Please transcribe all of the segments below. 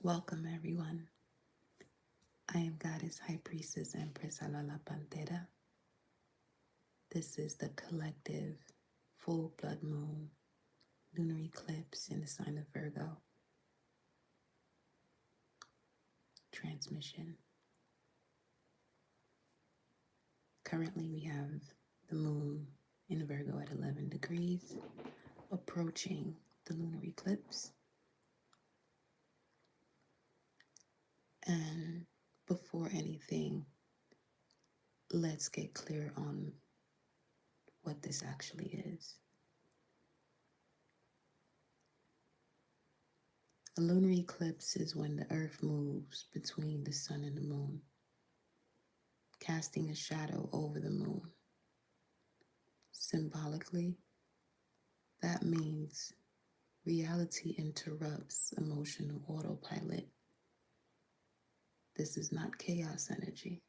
Welcome, everyone. I am Goddess High Priestess Empress Alala Pantera. This is the collective full blood moon lunar eclipse in the sign of Virgo transmission. Currently, we have the moon in Virgo at 11 degrees, approaching the lunar eclipse. And before anything, let's get clear on what this actually is. A lunar eclipse is when the earth moves between the sun and the moon, casting a shadow over the moon. Symbolically, that means reality interrupts emotional autopilot. This is not chaos energy.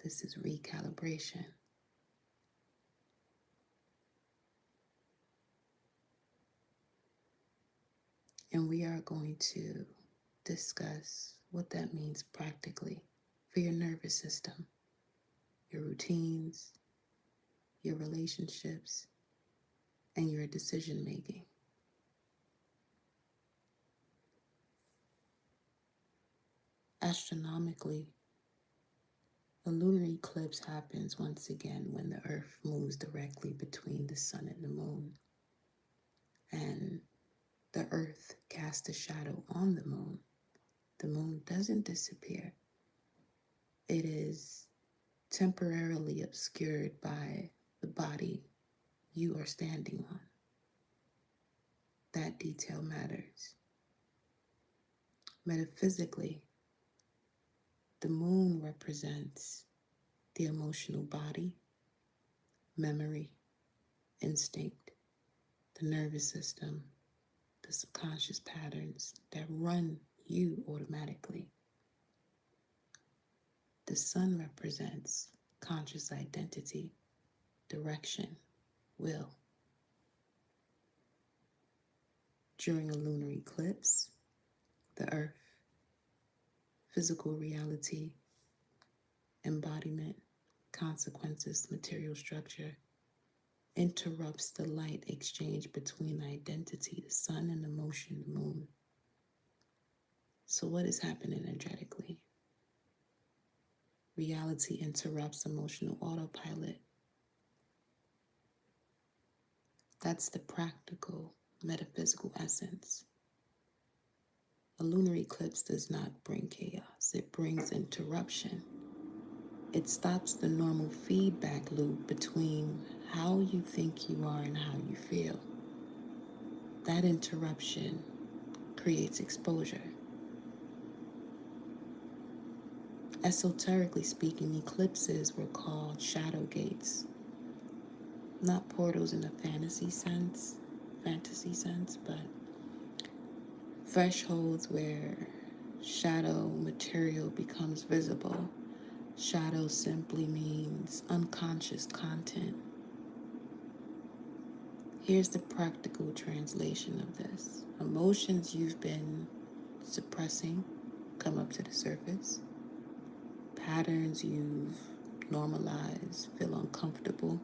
This is recalibration. And we are going to discuss what that means practically for your nervous system, your routines, your relationships, and your decision making. Astronomically, a lunar eclipse happens once again when the earth moves directly between the sun and the moon. And the earth casts a shadow on the moon. The moon doesn't disappear. It is temporarily obscured by the body you are standing on. That detail matters. Metaphysically, the moon represents the emotional body, memory, instinct, the nervous system, the subconscious patterns that run you automatically. The sun represents conscious identity, direction, will. During a lunar eclipse, the earth, physical reality, embodiment, consequences, material structure, interrupts the light exchange between identity, the sun, and emotion, the moon. So what is happening energetically? Reality interrupts emotional autopilot. That's the practical, metaphysical essence. A lunar eclipse does not bring chaos. It brings interruption. It stops the normal feedback loop between how you think you are and how you feel. That interruption creates exposure. Esoterically speaking, eclipses were called shadow gates. Not portals in a fantasy sense, but thresholds where shadow material becomes visible. Shadow simply means unconscious content. Here's the practical translation of this. Emotions you've been suppressing come up to the surface. Patterns you've normalized feel uncomfortable.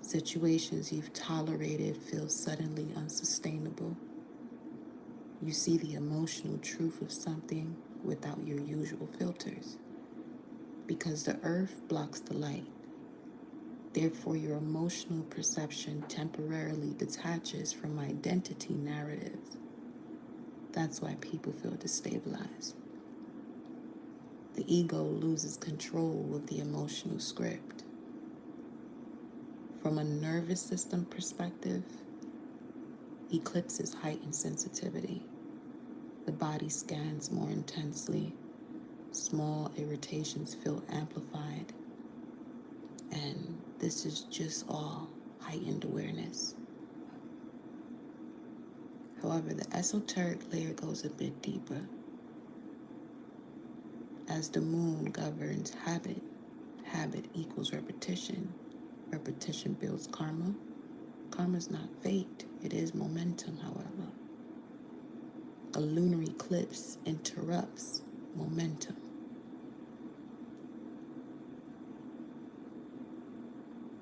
Situations you've tolerated feel suddenly unsustainable. You see the emotional truth of something without your usual filters. Because the earth blocks the light. Therefore, your emotional perception temporarily detaches from identity narratives. That's why people feel destabilized. The ego loses control of the emotional script. From a nervous system perspective, eclipses heighten sensitivity. The body scans more intensely. Small irritations feel amplified. And this is just all heightened awareness. However, the esoteric layer goes a bit deeper. As the moon governs habit, habit equals repetition. Repetition builds karma. Karma is not fate, it is momentum, however. A lunar eclipse interrupts momentum.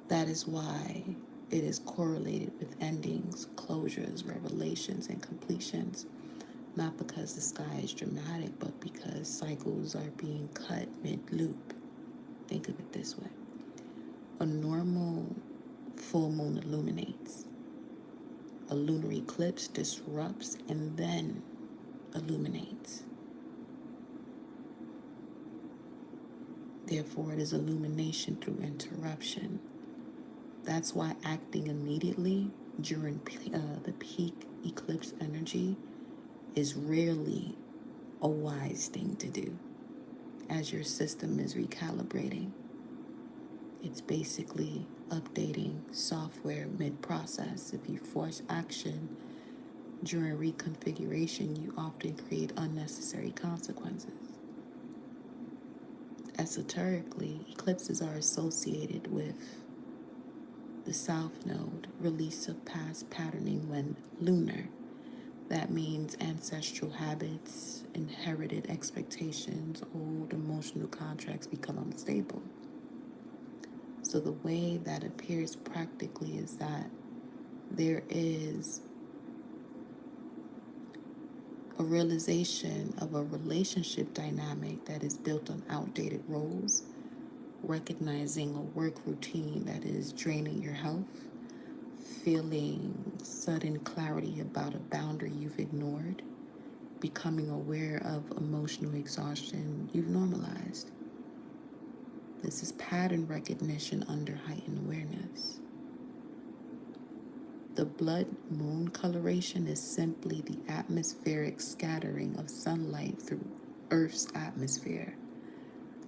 That is why it is correlated with endings, closures, revelations, and completions. Not because the sky is dramatic, but because cycles are being cut mid-loop. Think of it this way. A normal full moon illuminates. A lunar eclipse disrupts and then illuminates. Therefore, it is illumination through interruption. That's why acting immediately during the peak eclipse energy is rarely a wise thing to do, as your system is recalibrating. It's basically updating software mid-process. If you force action during reconfiguration, you often create unnecessary consequences. Esoterically, eclipses are associated with the South Node, release of past patterning when lunar. That means ancestral habits, inherited expectations, old emotional contracts become unstable. So the way that appears practically is that there is a realization of a relationship dynamic that is built on outdated roles, recognizing a work routine that is draining your health, feeling sudden clarity about a boundary you've ignored, becoming aware of emotional exhaustion you've normalized. This is pattern recognition under heightened awareness. The blood moon coloration is simply the atmospheric scattering of sunlight through Earth's atmosphere.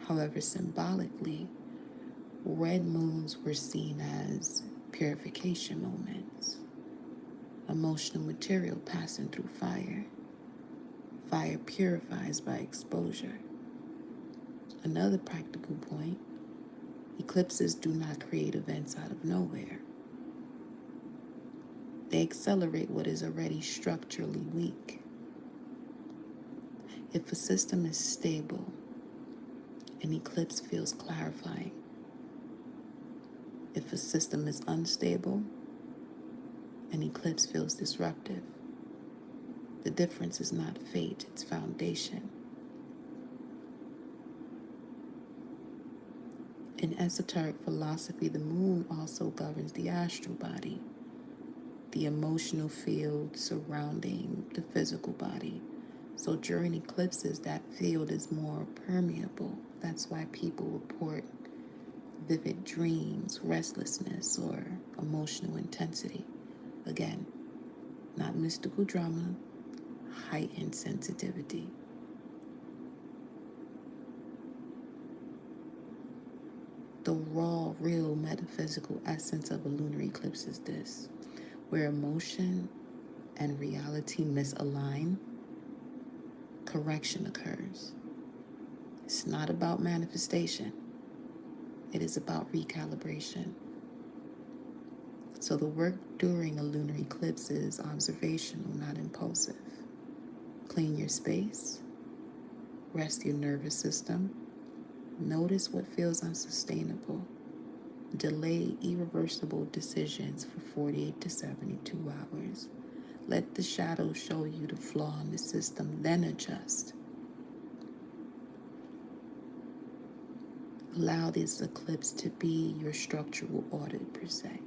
However, symbolically, red moons were seen as purification moments, emotional material passing through fire. Fire purifies by exposure. Another practical point, eclipses do not create events out of nowhere. They accelerate what is already structurally weak. If a system is stable, an eclipse feels clarifying. If a system is unstable, an eclipse feels disruptive. The difference is not fate, it's foundation. In esoteric philosophy, the moon also governs the astral body, the emotional field surrounding the physical body. So during eclipses, that field is more permeable. That's why people report vivid dreams, restlessness, or emotional intensity. Again, not mystical drama, heightened sensitivity. The raw, real metaphysical essence of a lunar eclipse is this: where emotion and reality misalign, correction occurs. It's not about manifestation. It is about recalibration. So the work during a lunar eclipse is observational, not impulsive. Clean your space, rest your nervous system, notice what feels unsustainable, delay irreversible decisions for 48 to 72 hours. Let the shadow show you the flaw in the system, then adjust. Allow this eclipse to be your structural audit, per se.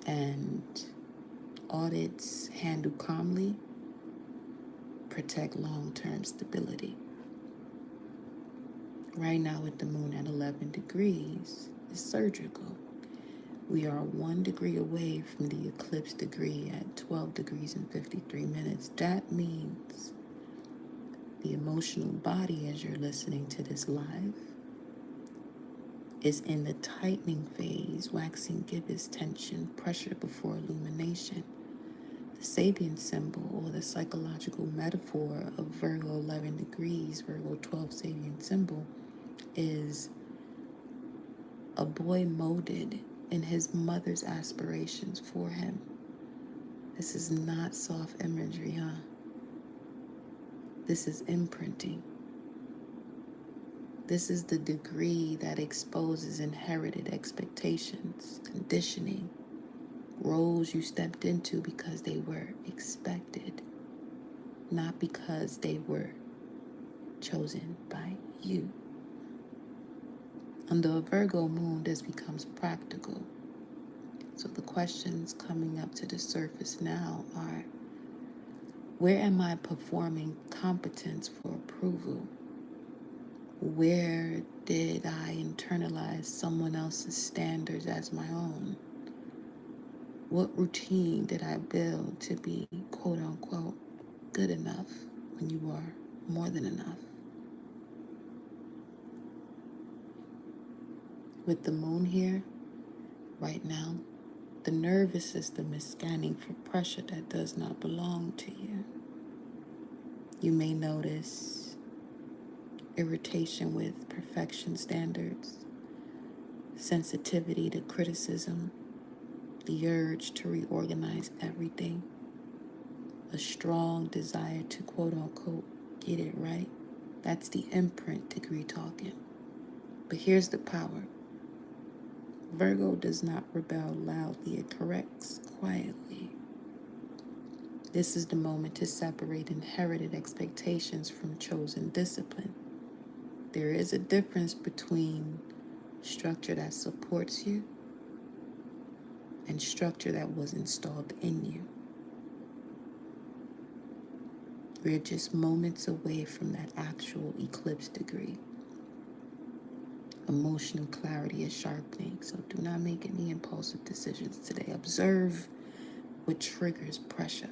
And audits handled calmly protect long-term stability. Right now with the moon at 11 degrees, it's surgical. We are 1 degree away from the eclipse degree at 12 degrees and 53 minutes. That means the emotional body, as you're listening to this live, is in the tightening phase, waxing gibbous tension, pressure before illumination. The Sabian symbol, or the psychological metaphor of Virgo 11 degrees, Virgo 12 Sabian symbol, is a boy molded in his mother's aspirations for him. This is not soft imagery, huh? This is imprinting. This is the degree that exposes inherited expectations, conditioning, roles you stepped into because they were expected, not because they were chosen by you. Under a Virgo moon, this becomes practical. So the questions coming up to the surface now are, where am I performing competence for approval? Where did I internalize someone else's standards as my own? What routine did I build to be, quote unquote, good enough when you are more than enough? With the moon here, right now, the nervous system is scanning for pressure that does not belong to you. You may notice irritation with perfection standards, sensitivity to criticism, the urge to reorganize everything, a strong desire to quote unquote get it right. That's the imprint degree talking. But here's the power. Virgo does not rebel loudly, it corrects quietly. This is the moment to separate inherited expectations from chosen discipline. There is a difference between structure that supports you and structure that was installed in you. We're just moments away from that actual eclipse degree. Emotional clarity is sharpening, so do not make any impulsive decisions today. Observe what triggers pressure,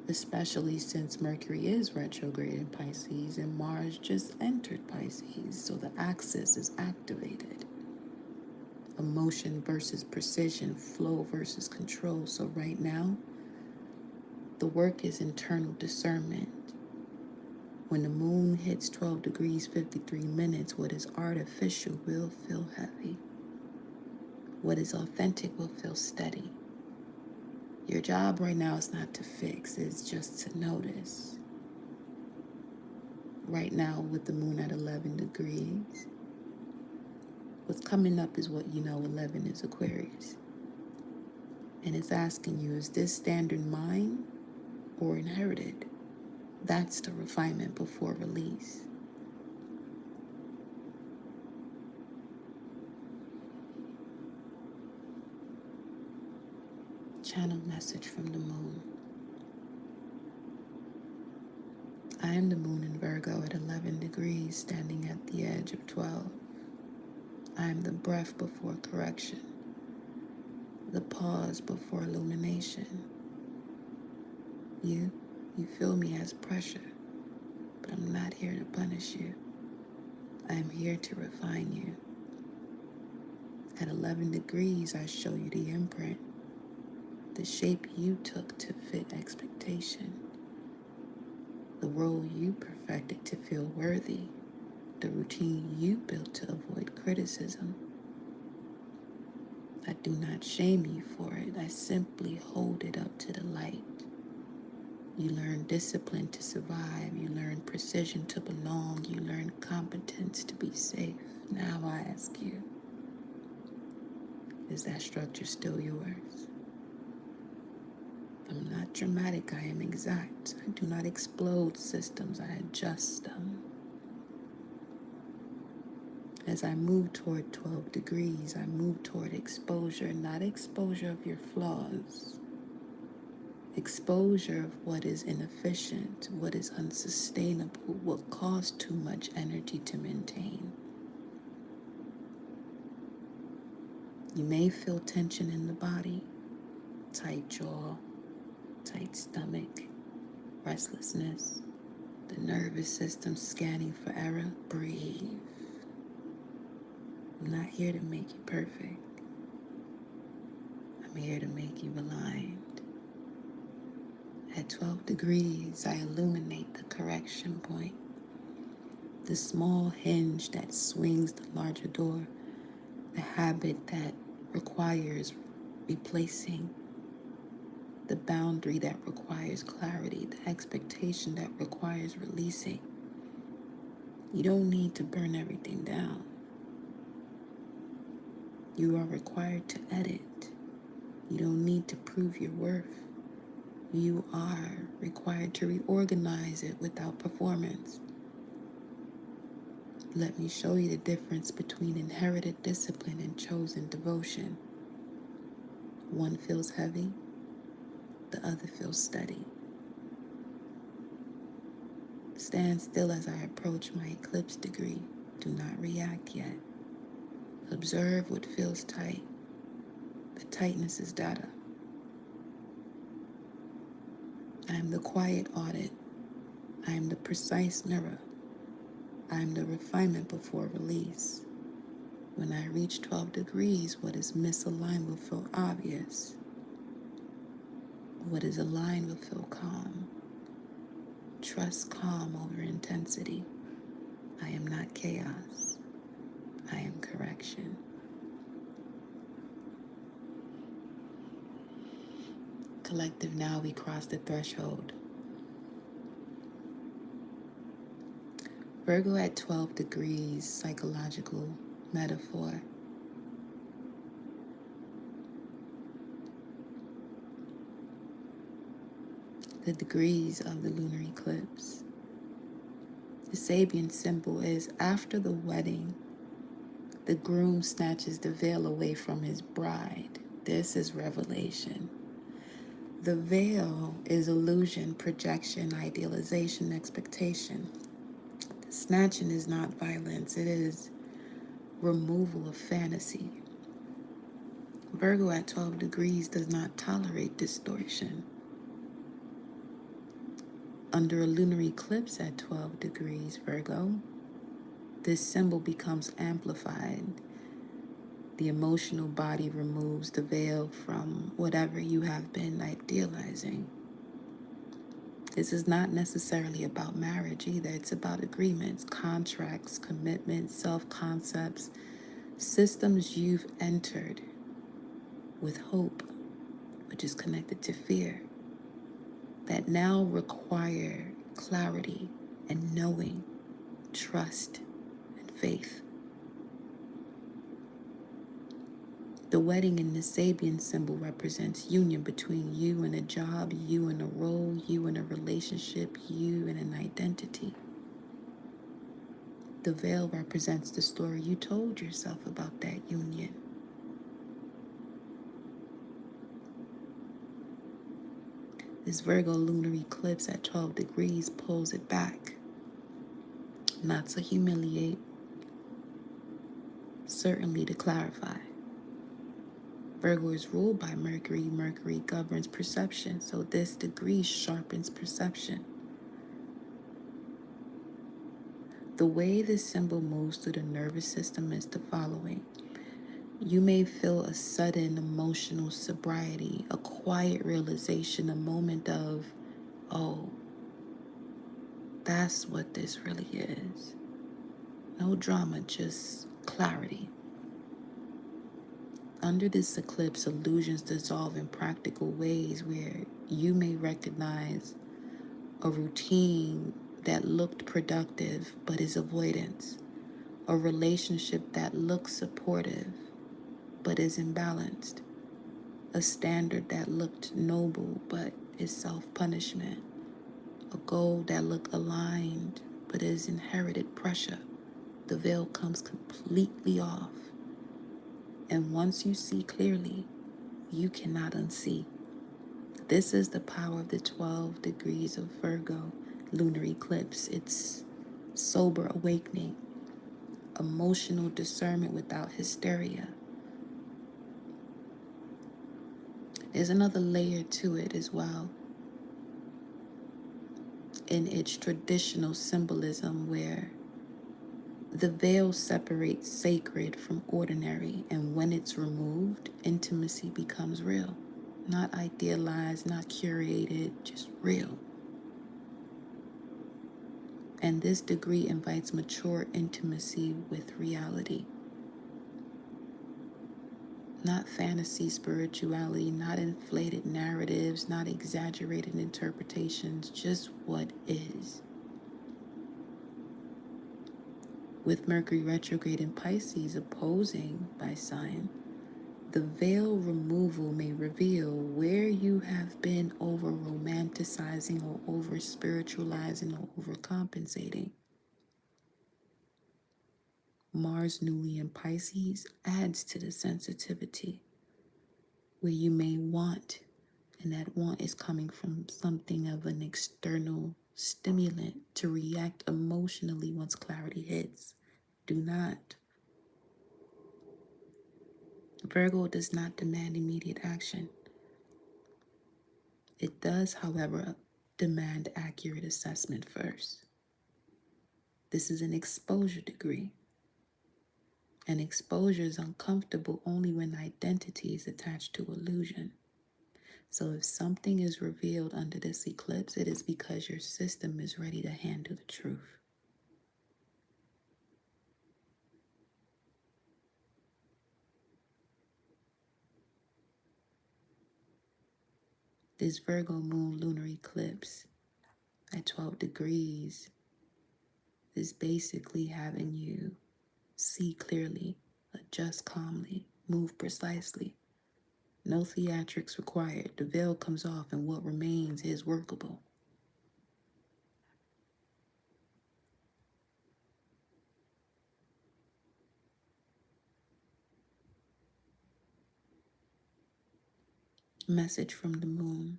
especially since Mercury is retrograde in Pisces and Mars just entered Pisces, so the axis is activated. Emotion versus precision, flow versus control. So right now, the work is internal discernment. When the moon hits 12 degrees 53 minutes, what is artificial will feel heavy. What is authentic will feel steady. Your job right now is not to fix, it's just to notice. Right now, with the moon at 11 degrees, what's coming up is what you know, 11 is Aquarius. And it's asking you, is this standard mine or inherited? That's the refinement before release. Channel message from the moon. I am the moon in Virgo at 11 degrees, standing at the edge of 12. I am the breath before correction, the pause before illumination. You feel me as pressure, but I'm not here to punish you. I am here to refine you. At 11 degrees, I show you the imprint, the shape you took to fit expectation, the role you perfected to feel worthy, the routine you built to avoid criticism. I do not shame you for it. I simply hold it up to the light. You learn discipline to survive. You learn precision to belong. You learn competence to be safe. Now I ask you, is that structure still yours? I'm not dramatic, I am exact. I do not explode systems, I adjust them. As I move toward 12 degrees, I move toward exposure, not exposure of your flaws. Exposure of what is inefficient, what is unsustainable, what costs too much energy to maintain. You may feel tension in the body, tight jaw, tight stomach, restlessness, the nervous system scanning for error. Breathe. I'm not here to make you perfect. I'm here to make you aligned. At 12 degrees, I illuminate the correction point, the small hinge that swings the larger door, the habit that requires replacing, the boundary that requires clarity, the expectation that requires releasing. You don't need to burn everything down. You are required to edit. You don't need to prove your worth. You are required to reorganize it without performance. Let me show you the difference between inherited discipline and chosen devotion. One feels heavy, the other feels steady. Stand still as I approach my eclipse degree. Do not react yet. Observe what feels tight. The tightness is data. I am the quiet audit. I am the precise mirror. I am the refinement before release. When I reach 12 degrees, what is misaligned will feel obvious. What is aligned will feel calm. Trust calm over intensity. I am not chaos. I am correction. Collective, now we cross the threshold. Virgo at 12 degrees, psychological metaphor. The degrees of the lunar eclipse. The Sabian symbol is after the wedding, the groom snatches the veil away from his bride. This is revelation. The veil is illusion, projection, idealization, expectation. The snatching is not violence, it is removal of fantasy. Virgo at 12 degrees does not tolerate distortion. Under a lunar eclipse at 12 degrees, Virgo, this symbol becomes amplified. The emotional body removes the veil from whatever you have been idealizing. This is not necessarily about marriage either. It's about agreements, contracts, commitments, self-concepts, systems you've entered with hope, which is connected to fear, that now require clarity and knowing, trust, and faith. The wedding in the Sabian symbol represents union between you and a job, you and a role, you and a relationship, you and an identity. The veil represents the story you told yourself about that union. This Virgo lunar eclipse at 12 degrees pulls it back, not to humiliate, certainly to clarify. Virgo is ruled by Mercury. Mercury governs perception, so this degree sharpens perception. The way this symbol moves through the nervous system is the following. You may feel a sudden emotional sobriety, a quiet realization, a moment of, oh, that's what this really is. No drama, just clarity. Under this eclipse, illusions dissolve in practical ways where you may recognize a routine that looked productive but is avoidance, a relationship that looks supportive but is imbalanced, a standard that looked noble but is self-punishment, a goal that looked aligned but is inherited pressure. The veil comes completely off. And once you see clearly, you cannot unsee. This is the power of the 12 degrees of Virgo lunar eclipse. It's sober awakening, emotional discernment without hysteria. There's another layer to it as well in its traditional symbolism where the veil separates sacred from ordinary, and when it's removed, intimacy becomes real. Not idealized, not curated, just real. And this degree invites mature intimacy with reality. Not fantasy spirituality, not inflated narratives, not exaggerated interpretations, just what is. With Mercury retrograde in Pisces opposing by sign, the veil removal may reveal where you have been over romanticizing or over spiritualizing or overcompensating. Mars newly in Pisces adds to the sensitivity, where you may want, and that want is coming from something of an external stimulant to react emotionally once clarity hits. Do not. Virgo does not demand immediate action. It does, however, demand accurate assessment first. This is an exposure degree. And exposure is uncomfortable only when identity is attached to illusion. So if something is revealed under this eclipse, it is because your system is ready to handle the truth. This Virgo moon lunar eclipse at 12 degrees is basically having you see clearly, adjust calmly, move precisely. No theatrics required. The veil comes off and what remains is workable. Message from the moon.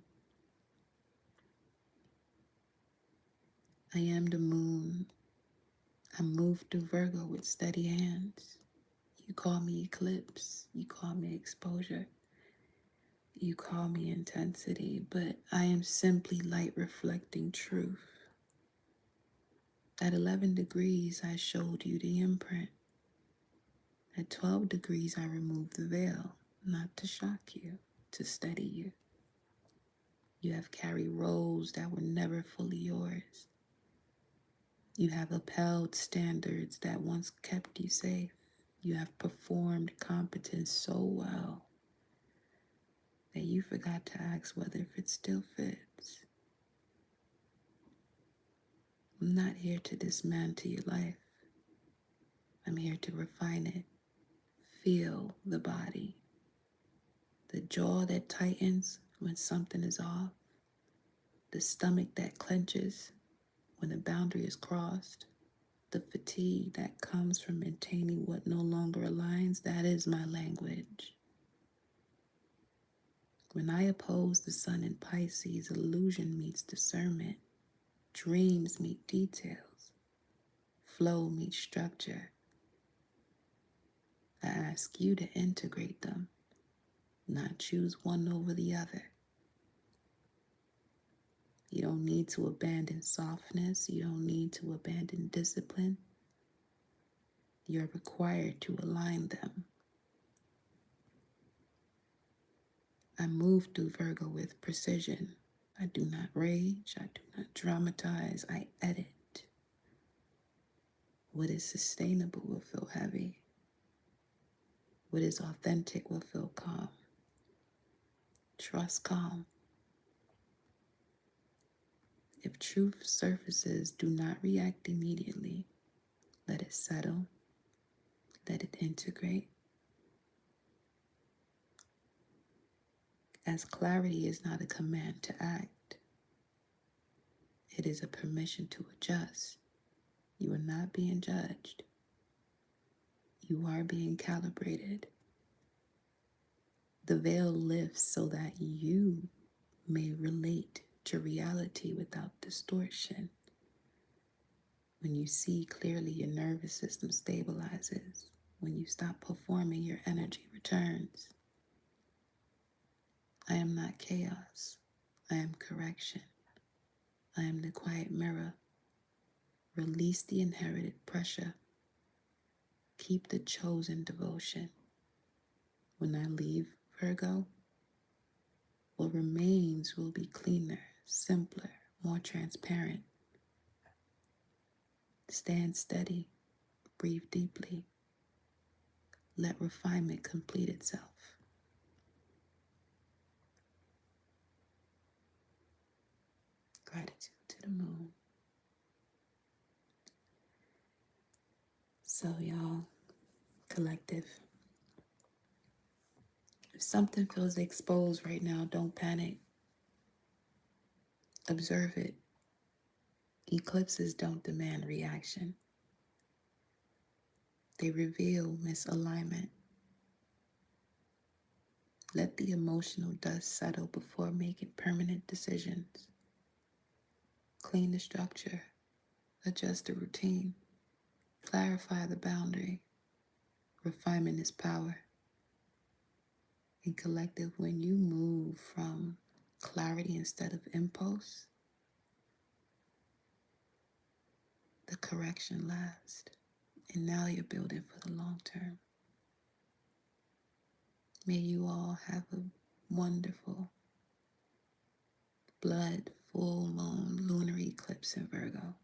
I am the moon. I move through Virgo with steady hands. You call me eclipse. You call me exposure. You call me intensity, but I am simply light reflecting truth. At 11 degrees, I showed you the imprint. At 12 degrees, I removed the veil, not to shock you, to steady you. You have carried roles that were never fully yours. You have upheld standards that once kept you safe. You have performed competence so well that you forgot to ask whether it still fits. I'm not here to dismantle your life. I'm here to refine it. Feel the body. The jaw that tightens when something is off. The stomach that clenches when a boundary is crossed. The fatigue that comes from maintaining what no longer aligns. That is my language. When I oppose the sun in Pisces, illusion meets discernment. Dreams meet details. Flow meets structure. I ask you to integrate them, not choose one over the other. You don't need to abandon softness. You don't need to abandon discipline. You're required to align them. I move through Virgo with precision. I do not rage. I do not dramatize. I edit. What is sustainable will feel heavy. What is authentic will feel calm. Trust calm. If truth surfaces, do not react immediately. Let it settle. Let it integrate. As clarity is not a command to act, it is a permission to adjust. You are not being judged. You are being calibrated. The veil lifts so that you may relate to reality without distortion. When you see clearly, your nervous system stabilizes. When you stop performing, your energy returns. I am not chaos. I am correction. I am the quiet mirror. Release the inherited pressure. Keep the chosen devotion. When I leave Virgo, what remains will be cleaner, simpler, more transparent. Stand steady. Breathe deeply. Let refinement complete itself. Gratitude to the moon. So, y'all, collective, if something feels exposed right now, don't panic. Observe it. Eclipses don't demand reaction, they reveal misalignment. Let the emotional dust settle before making permanent decisions. Clean the structure, adjust the routine, clarify the boundary. Refinement is power. And collective, when you move from clarity instead of impulse, the correction lasts. And now you're building for the long term. May you all have a wonderful blood full moon lunar eclipse in Virgo.